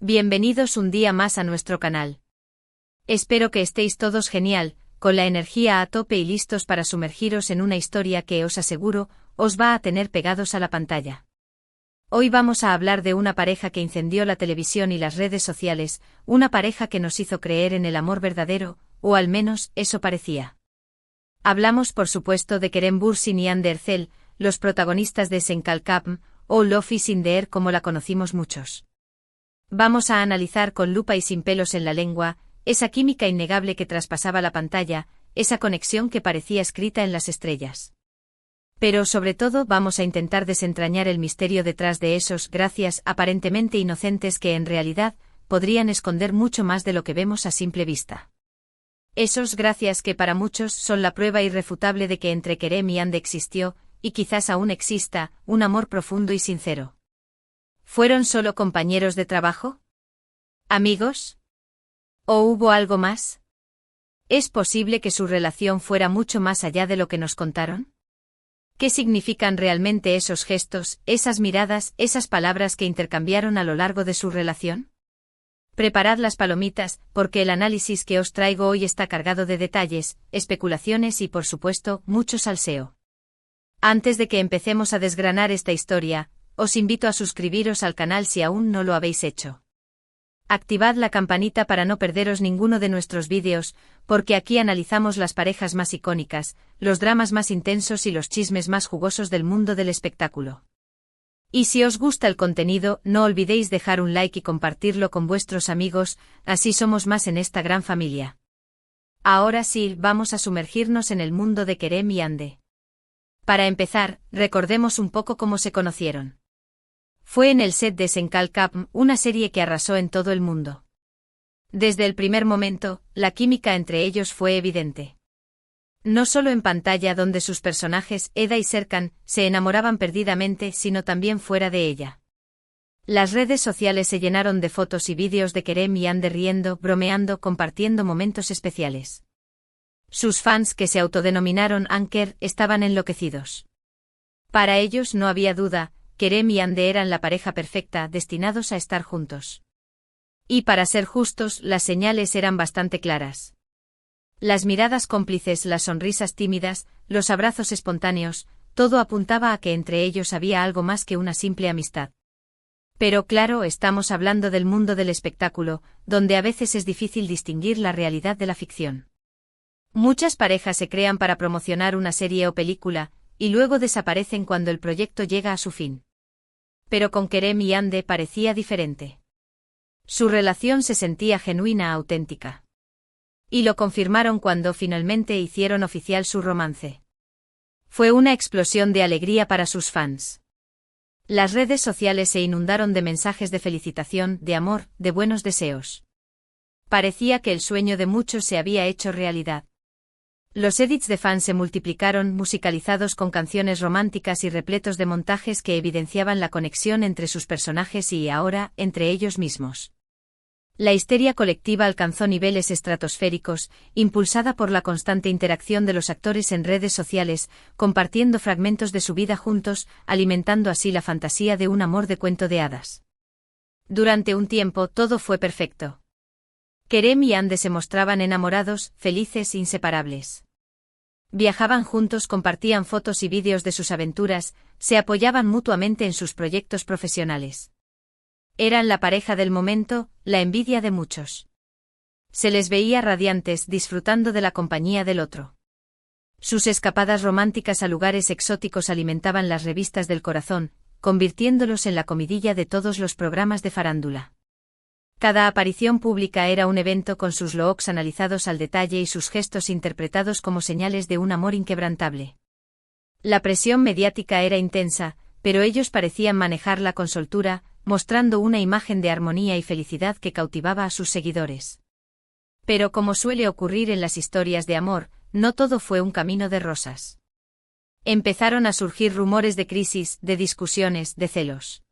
Bienvenidos un día más a nuestro canal. Espero que estéis todos genial, con la energía a tope y listos para sumergiros en una historia que os aseguro, os va a tener pegados a la pantalla. Hoy vamos a hablar de una pareja que incendió la televisión y las redes sociales, una pareja que nos hizo creer en el amor verdadero, o al menos eso parecía. Hablamos por supuesto de Kerem Bürsin y Hande Erçel, los protagonistas de Senkalkapm, o Love is in the Air como la conocimos muchos. Vamos a analizar con lupa y sin pelos en la lengua, esa química innegable que traspasaba la pantalla, esa conexión que parecía escrita en las estrellas. Pero sobre todo vamos a intentar desentrañar el misterio detrás de esos gracias aparentemente inocentes que en realidad podrían esconder mucho más de lo que vemos a simple vista. Esos gracias que para muchos son la prueba irrefutable de que entre Kerem y Hande existió, y quizás aún exista, un amor profundo y sincero. ¿Fueron solo compañeros de trabajo? ¿Amigos? ¿O hubo algo más? ¿Es posible que su relación fuera mucho más allá de lo que nos contaron? ¿Qué significan realmente esos gestos, esas miradas, esas palabras que intercambiaron a lo largo de su relación? Preparad las palomitas, porque el análisis que os traigo hoy está cargado de detalles, especulaciones y por supuesto, mucho salseo. Antes de que empecemos a desgranar esta historia, os invito a suscribiros al canal si aún no lo habéis hecho. Activad la campanita para no perderos ninguno de nuestros vídeos, porque aquí analizamos las parejas más icónicas, los dramas más intensos y los chismes más jugosos del mundo del espectáculo. Y si os gusta el contenido, no olvidéis dejar un like y compartirlo con vuestros amigos, así somos más en esta gran familia. Ahora sí, vamos a sumergirnos en el mundo de Kerem y Hande. Para empezar, recordemos un poco cómo se conocieron. Fue en el set de Senkalkapm, una serie que arrasó en todo el mundo. Desde el primer momento, la química entre ellos fue evidente. No solo en pantalla donde sus personajes, Eda y Serkan, se enamoraban perdidamente, sino también fuera de ella. Las redes sociales se llenaron de fotos y vídeos de Kerem y Hande riendo, bromeando, compartiendo momentos especiales. Sus fans, que se autodenominaron Anker, estaban enloquecidos. Para ellos no había duda, Kerem y Hande eran la pareja perfecta, destinados a estar juntos. Y para ser justos, las señales eran bastante claras. Las miradas cómplices, las sonrisas tímidas, los abrazos espontáneos, todo apuntaba a que entre ellos había algo más que una simple amistad. Pero claro, estamos hablando del mundo del espectáculo, donde a veces es difícil distinguir la realidad de la ficción. Muchas parejas se crean para promocionar una serie o película, y luego desaparecen cuando el proyecto llega a su fin. Pero con Kerem y Hande parecía diferente. Su relación se sentía genuina, auténtica. Y lo confirmaron cuando finalmente hicieron oficial su romance. Fue una explosión de alegría para sus fans. Las redes sociales se inundaron de mensajes de felicitación, de amor, de buenos deseos. Parecía que el sueño de muchos se había hecho realidad. Los edits de fans se multiplicaron, musicalizados con canciones románticas y repletos de montajes que evidenciaban la conexión entre sus personajes y, ahora, entre ellos mismos. La histeria colectiva alcanzó niveles estratosféricos, impulsada por la constante interacción de los actores en redes sociales, compartiendo fragmentos de su vida juntos, alimentando así la fantasía de un amor de cuento de hadas. Durante un tiempo todo fue perfecto. Kerem y Hande se mostraban enamorados, felices, inseparables. Viajaban juntos, compartían fotos y vídeos de sus aventuras, se apoyaban mutuamente en sus proyectos profesionales. Eran la pareja del momento, la envidia de muchos. Se les veía radiantes, disfrutando de la compañía del otro. Sus escapadas románticas a lugares exóticos alimentaban las revistas del corazón, convirtiéndolos en la comidilla de todos los programas de farándula. Cada aparición pública era un evento con sus looks analizados al detalle y sus gestos interpretados como señales de un amor inquebrantable. La presión mediática era intensa, pero ellos parecían manejarla con soltura, mostrando una imagen de armonía y felicidad que cautivaba a sus seguidores. Pero como suele ocurrir en las historias de amor, no todo fue un camino de rosas. Empezaron a surgir rumores de crisis, de discusiones, de celos.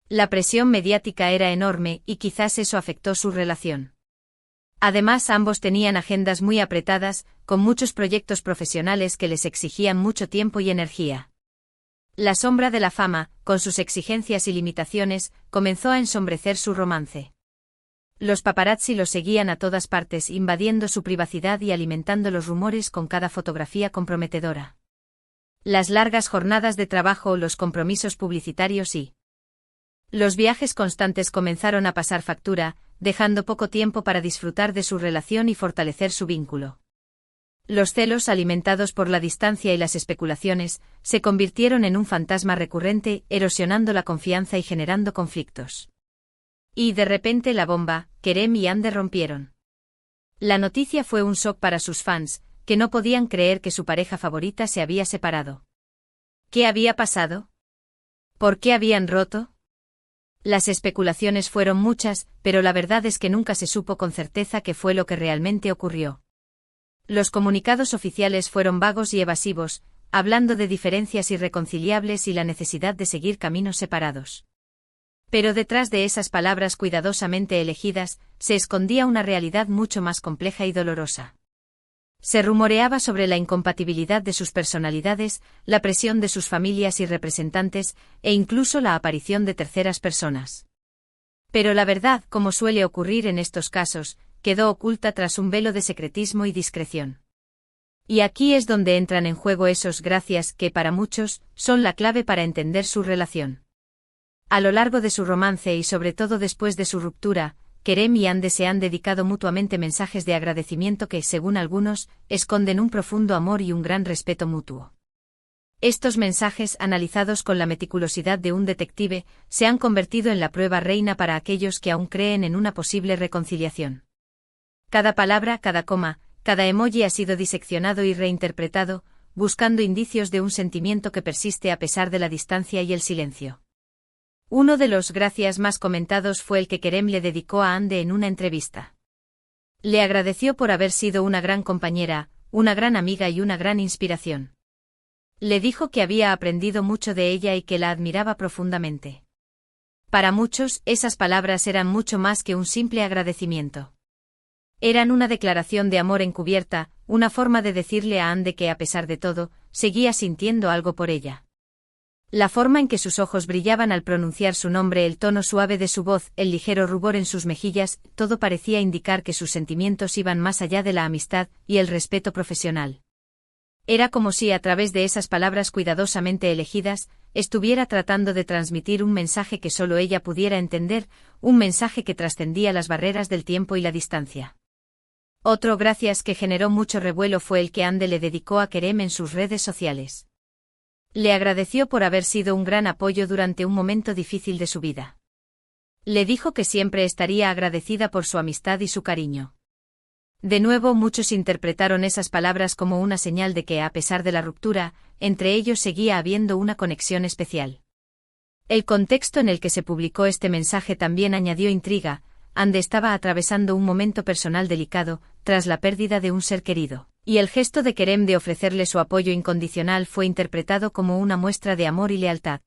La presión mediática era enorme y quizás eso afectó su relación. Además, ambos tenían agendas muy apretadas, con muchos proyectos profesionales que les exigían mucho tiempo y energía. La sombra de la fama, con sus exigencias y limitaciones, comenzó a ensombrecer su romance. Los paparazzi los seguían a todas partes, invadiendo su privacidad y alimentando los rumores con cada fotografía comprometedora. Las largas jornadas de trabajo, los compromisos publicitarios y los viajes constantes comenzaron a pasar factura, dejando poco tiempo para disfrutar de su relación y fortalecer su vínculo. Los celos, alimentados por la distancia y las especulaciones, se convirtieron en un fantasma recurrente, erosionando la confianza y generando conflictos. Y de repente la bomba, Kerem y Hande rompieron. La noticia fue un shock para sus fans, que no podían creer que su pareja favorita se había separado. ¿Qué había pasado? ¿Por qué habían roto? Las especulaciones fueron muchas, pero la verdad es que nunca se supo con certeza qué fue lo que realmente ocurrió. Los comunicados oficiales fueron vagos y evasivos, hablando de diferencias irreconciliables y la necesidad de seguir caminos separados. Pero detrás de esas palabras cuidadosamente elegidas, se escondía una realidad mucho más compleja y dolorosa. Se rumoreaba sobre la incompatibilidad de sus personalidades, la presión de sus familias y representantes, e incluso la aparición de terceras personas. Pero la verdad, como suele ocurrir en estos casos, quedó oculta tras un velo de secretismo y discreción. Y aquí es donde entran en juego esos gracias que, para muchos, son la clave para entender su relación. A lo largo de su romance y sobre todo después de su ruptura, Kerem y Hande se han dedicado mutuamente mensajes de agradecimiento que, según algunos, esconden un profundo amor y un gran respeto mutuo. Estos mensajes, analizados con la meticulosidad de un detective, se han convertido en la prueba reina para aquellos que aún creen en una posible reconciliación. Cada palabra, cada coma, cada emoji ha sido diseccionado y reinterpretado, buscando indicios de un sentimiento que persiste a pesar de la distancia y el silencio. Uno de los gracias más comentados fue el que Kerem le dedicó a Hande en una entrevista. Le agradeció por haber sido una gran compañera, una gran amiga y una gran inspiración. Le dijo que había aprendido mucho de ella y que la admiraba profundamente. Para muchos, esas palabras eran mucho más que un simple agradecimiento. Eran una declaración de amor encubierta, una forma de decirle a Hande que, a pesar de todo, seguía sintiendo algo por ella. La forma en que sus ojos brillaban al pronunciar su nombre, el tono suave de su voz, el ligero rubor en sus mejillas, todo parecía indicar que sus sentimientos iban más allá de la amistad y el respeto profesional. Era como si, a través de esas palabras cuidadosamente elegidas, estuviera tratando de transmitir un mensaje que solo ella pudiera entender, un mensaje que trascendía las barreras del tiempo y la distancia. Otro gracias que generó mucho revuelo fue el que Hande le dedicó a Kerem en sus redes sociales. Le agradeció por haber sido un gran apoyo durante un momento difícil de su vida. Le dijo que siempre estaría agradecida por su amistad y su cariño. De nuevo, muchos interpretaron esas palabras como una señal de que, a pesar de la ruptura, entre ellos seguía habiendo una conexión especial. El contexto en el que se publicó este mensaje también añadió intriga. Hande estaba atravesando un momento personal delicado, tras la pérdida de un ser querido, y el gesto de Kerem de ofrecerle su apoyo incondicional fue interpretado como una muestra de amor y lealtad.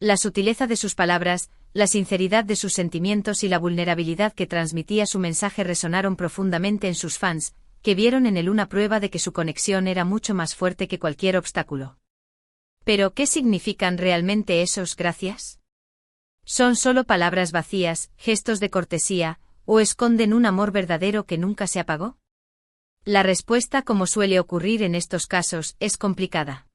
La sutileza de sus palabras, la sinceridad de sus sentimientos y la vulnerabilidad que transmitía su mensaje resonaron profundamente en sus fans, que vieron en él una prueba de que su conexión era mucho más fuerte que cualquier obstáculo. Pero, ¿qué significan realmente esos gracias? ¿Son solo palabras vacías, gestos de cortesía, o esconden un amor verdadero que nunca se apagó? La respuesta, como suele ocurrir en estos casos, es complicada.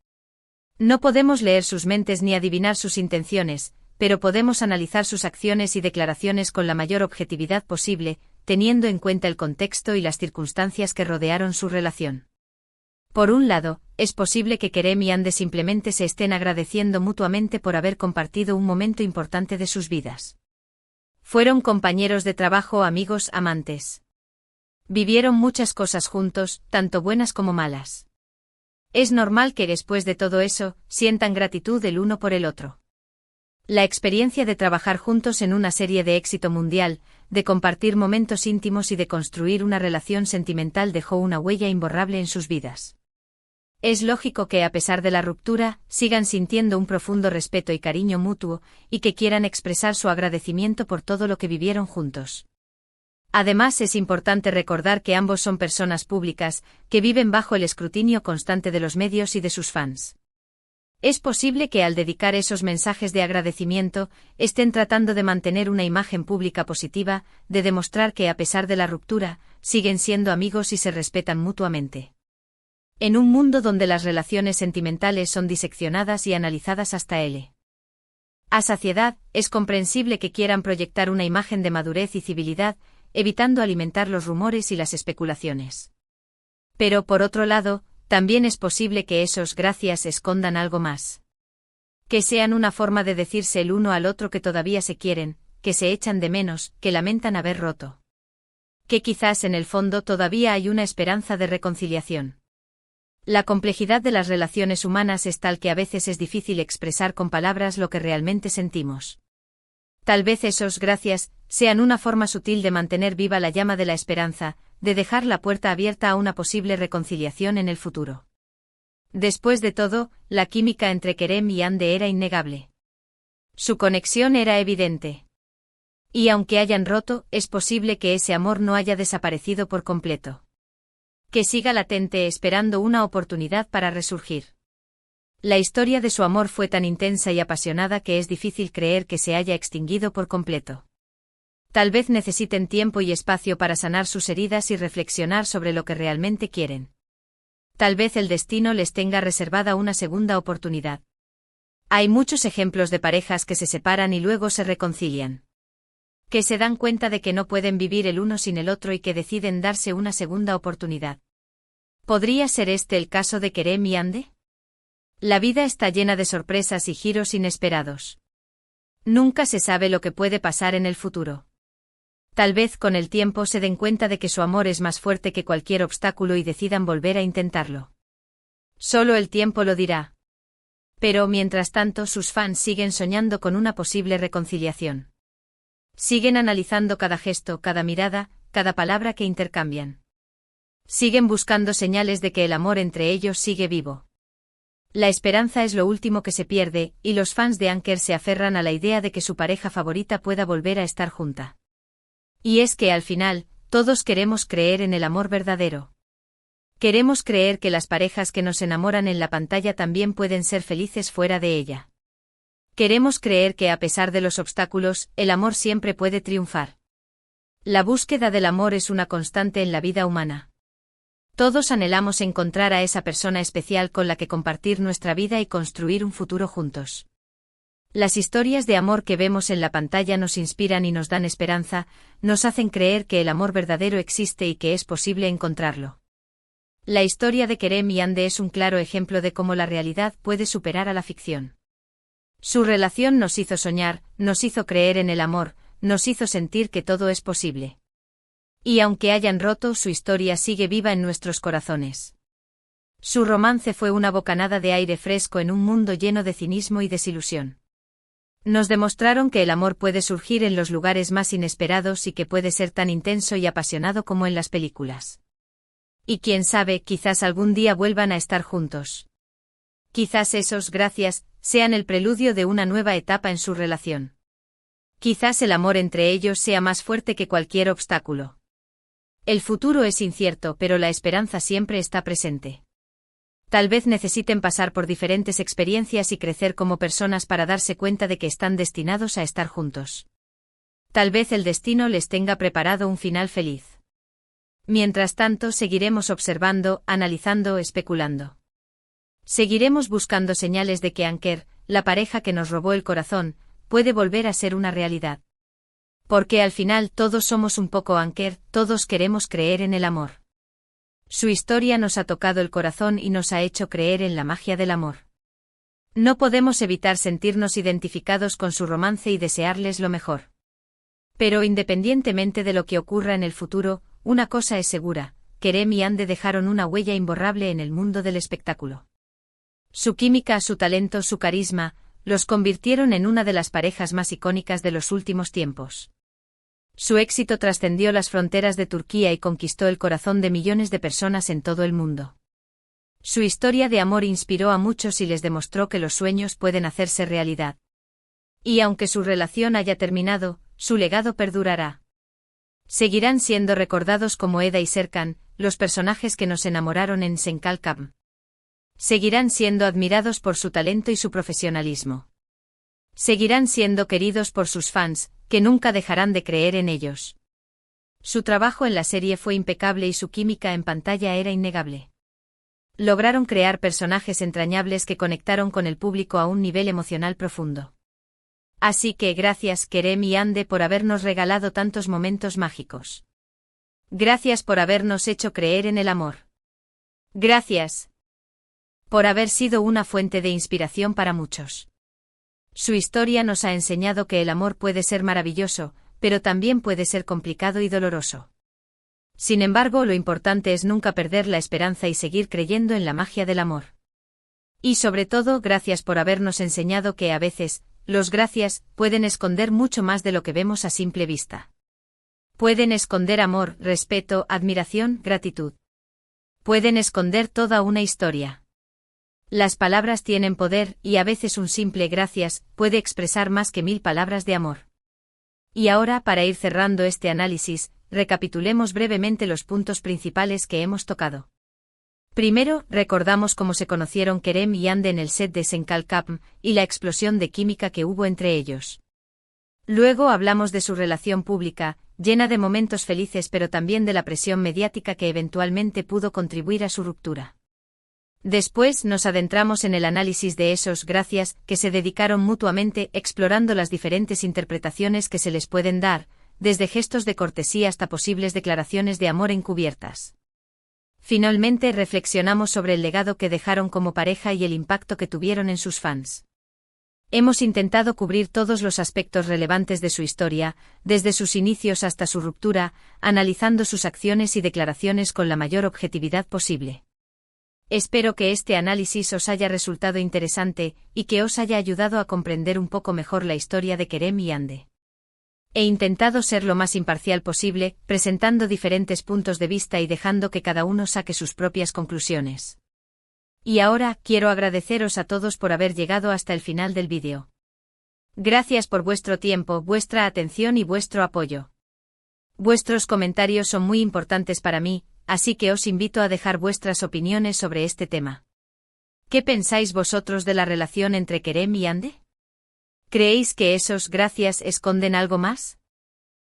No podemos leer sus mentes ni adivinar sus intenciones, pero podemos analizar sus acciones y declaraciones con la mayor objetividad posible, teniendo en cuenta el contexto y las circunstancias que rodearon su relación. Por un lado, es posible que Kerem y Hande simplemente se estén agradeciendo mutuamente por haber compartido un momento importante de sus vidas. Fueron compañeros de trabajo, amigos, amantes. Vivieron muchas cosas juntos, tanto buenas como malas. Es normal que después de todo eso, sientan gratitud el uno por el otro. La experiencia de trabajar juntos en una serie de éxito mundial, de compartir momentos íntimos y de construir una relación sentimental dejó una huella imborrable en sus vidas. Es lógico que, a pesar de la ruptura, sigan sintiendo un profundo respeto y cariño mutuo, y que quieran expresar su agradecimiento por todo lo que vivieron juntos. Además, es importante recordar que ambos son personas públicas, que viven bajo el escrutinio constante de los medios y de sus fans. Es posible que al dedicar esos mensajes de agradecimiento, estén tratando de mantener una imagen pública positiva, de demostrar que a pesar de la ruptura, siguen siendo amigos y se respetan mutuamente. En un mundo donde las relaciones sentimentales son diseccionadas y analizadas hasta a saciedad, es comprensible que quieran proyectar una imagen de madurez y civilidad, evitando alimentar los rumores y las especulaciones. Pero por otro lado, también es posible que esos gracias escondan algo más. Que sean una forma de decirse el uno al otro que todavía se quieren, que se echan de menos, que lamentan haber roto. Que quizás en el fondo todavía hay una esperanza de reconciliación. La complejidad de las relaciones humanas es tal que a veces es difícil expresar con palabras lo que realmente sentimos. Tal vez esos gracias sean una forma sutil de mantener viva la llama de la esperanza, de dejar la puerta abierta a una posible reconciliación en el futuro. Después de todo, la química entre Kerem y Hande era innegable. Su conexión era evidente. Y aunque hayan roto, es posible que ese amor no haya desaparecido por completo. Que siga latente esperando una oportunidad para resurgir. La historia de su amor fue tan intensa y apasionada que es difícil creer que se haya extinguido por completo. Tal vez necesiten tiempo y espacio para sanar sus heridas y reflexionar sobre lo que realmente quieren. Tal vez el destino les tenga reservada una segunda oportunidad. Hay muchos ejemplos de parejas que se separan y luego se reconcilian. Que se dan cuenta de que no pueden vivir el uno sin el otro y que deciden darse una segunda oportunidad. ¿Podría ser este el caso de Kerem y Hande? La vida está llena de sorpresas y giros inesperados. Nunca se sabe lo que puede pasar en el futuro. Tal vez con el tiempo se den cuenta de que su amor es más fuerte que cualquier obstáculo y decidan volver a intentarlo. Solo el tiempo lo dirá. Pero mientras tanto sus fans siguen soñando con una posible reconciliación. Siguen analizando cada gesto, cada mirada, cada palabra que intercambian. Siguen buscando señales de que el amor entre ellos sigue vivo. La esperanza es lo último que se pierde, y los fans de Anker se aferran a la idea de que su pareja favorita pueda volver a estar junta. Y es que al final, todos queremos creer en el amor verdadero. Queremos creer que las parejas que nos enamoran en la pantalla también pueden ser felices fuera de ella. Queremos creer que a pesar de los obstáculos, el amor siempre puede triunfar. La búsqueda del amor es una constante en la vida humana. Todos anhelamos encontrar a esa persona especial con la que compartir nuestra vida y construir un futuro juntos. Las historias de amor que vemos en la pantalla nos inspiran y nos dan esperanza, nos hacen creer que el amor verdadero existe y que es posible encontrarlo. La historia de Kerem y Hande es un claro ejemplo de cómo la realidad puede superar a la ficción. Su relación nos hizo soñar, nos hizo creer en el amor, nos hizo sentir que todo es posible. Y aunque hayan roto, su historia sigue viva en nuestros corazones. Su romance fue una bocanada de aire fresco en un mundo lleno de cinismo y desilusión. Nos demostraron que el amor puede surgir en los lugares más inesperados y que puede ser tan intenso y apasionado como en las películas. Y quién sabe, quizás algún día vuelvan a estar juntos. Quizás esos gracias sean el preludio de una nueva etapa en su relación. Quizás el amor entre ellos sea más fuerte que cualquier obstáculo. El futuro es incierto, pero la esperanza siempre está presente. Tal vez necesiten pasar por diferentes experiencias y crecer como personas para darse cuenta de que están destinados a estar juntos. Tal vez el destino les tenga preparado un final feliz. Mientras tanto, seguiremos observando, analizando, especulando. Seguiremos buscando señales de que Anker, la pareja que nos robó el corazón, puede volver a ser una realidad. Porque al final todos somos un poco Anker, todos queremos creer en el amor. Su historia nos ha tocado el corazón y nos ha hecho creer en la magia del amor. No podemos evitar sentirnos identificados con su romance y desearles lo mejor. Pero independientemente de lo que ocurra en el futuro, una cosa es segura, Kerem y Hande dejaron una huella imborrable en el mundo del espectáculo. Su química, su talento, su carisma, los convirtieron en una de las parejas más icónicas de los últimos tiempos. Su éxito trascendió las fronteras de Turquía y conquistó el corazón de millones de personas en todo el mundo. Su historia de amor inspiró a muchos y les demostró que los sueños pueden hacerse realidad. Y aunque su relación haya terminado, su legado perdurará. Seguirán siendo recordados como Eda y Serkan, los personajes que nos enamoraron en Senkalkam. Seguirán siendo admirados por su talento y su profesionalismo. Seguirán siendo queridos por sus fans, que nunca dejarán de creer en ellos. Su trabajo en la serie fue impecable y su química en pantalla era innegable. Lograron crear personajes entrañables que conectaron con el público a un nivel emocional profundo. Así que gracias Kerem y Ande por habernos regalado tantos momentos mágicos. Gracias por habernos hecho creer en el amor. Gracias por haber sido una fuente de inspiración para muchos. Su historia nos ha enseñado que el amor puede ser maravilloso, pero también puede ser complicado y doloroso. Sin embargo, lo importante es nunca perder la esperanza y seguir creyendo en la magia del amor. Y sobre todo, gracias por habernos enseñado que a veces, los gracias, pueden esconder mucho más de lo que vemos a simple vista. Pueden esconder amor, respeto, admiración, gratitud. Pueden esconder toda una historia. Las palabras tienen poder, y a veces un simple gracias puede expresar más que 1000 palabras de amor. Y ahora, para ir cerrando este análisis, recapitulemos brevemente los puntos principales que hemos tocado. Primero, recordamos cómo se conocieron Kerem y Ande en el set de Senkalkapm, y la explosión de química que hubo entre ellos. Luego hablamos de su relación pública, llena de momentos felices pero también de la presión mediática que eventualmente pudo contribuir a su ruptura. Después nos adentramos en el análisis de esos gracias que se dedicaron mutuamente, explorando las diferentes interpretaciones que se les pueden dar, desde gestos de cortesía hasta posibles declaraciones de amor encubiertas. Finalmente reflexionamos sobre el legado que dejaron como pareja y el impacto que tuvieron en sus fans. Hemos intentado cubrir todos los aspectos relevantes de su historia, desde sus inicios hasta su ruptura, analizando sus acciones y declaraciones con la mayor objetividad posible. Espero que este análisis os haya resultado interesante y que os haya ayudado a comprender un poco mejor la historia de Kerem y Ande. He intentado ser lo más imparcial posible, presentando diferentes puntos de vista y dejando que cada uno saque sus propias conclusiones. Y ahora, quiero agradeceros a todos por haber llegado hasta el final del vídeo. Gracias por vuestro tiempo, vuestra atención y vuestro apoyo. Vuestros comentarios son muy importantes para mí, así que os invito a dejar vuestras opiniones sobre este tema. ¿Qué pensáis vosotros de la relación entre Kerem y Ande? ¿Creéis que esos gracias esconden algo más?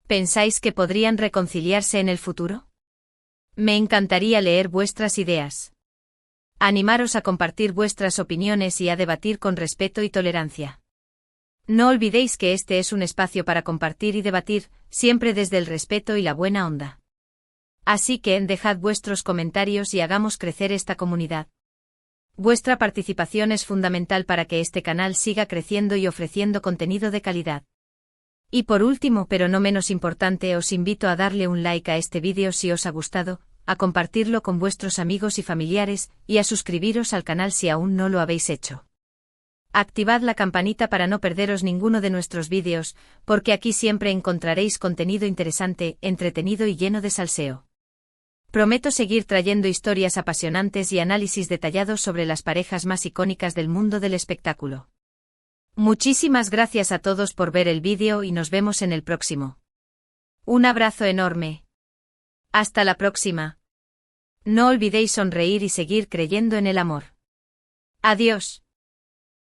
¿Pensáis que podrían reconciliarse en el futuro? Me encantaría leer vuestras ideas. Animaros a compartir vuestras opiniones y a debatir con respeto y tolerancia. No olvidéis que este es un espacio para compartir y debatir, siempre desde el respeto y la buena onda. Así que dejad vuestros comentarios y hagamos crecer esta comunidad. Vuestra participación es fundamental para que este canal siga creciendo y ofreciendo contenido de calidad. Y por último, pero no menos importante, os invito a darle un like a este vídeo si os ha gustado, a compartirlo con vuestros amigos y familiares, y a suscribiros al canal si aún no lo habéis hecho. Activad la campanita para no perderos ninguno de nuestros vídeos, porque aquí siempre encontraréis contenido interesante, entretenido y lleno de salseo. Prometo seguir trayendo historias apasionantes y análisis detallados sobre las parejas más icónicas del mundo del espectáculo. Muchísimas gracias a todos por ver el vídeo y nos vemos en el próximo. Un abrazo enorme. Hasta la próxima. No olvidéis sonreír y seguir creyendo en el amor. Adiós.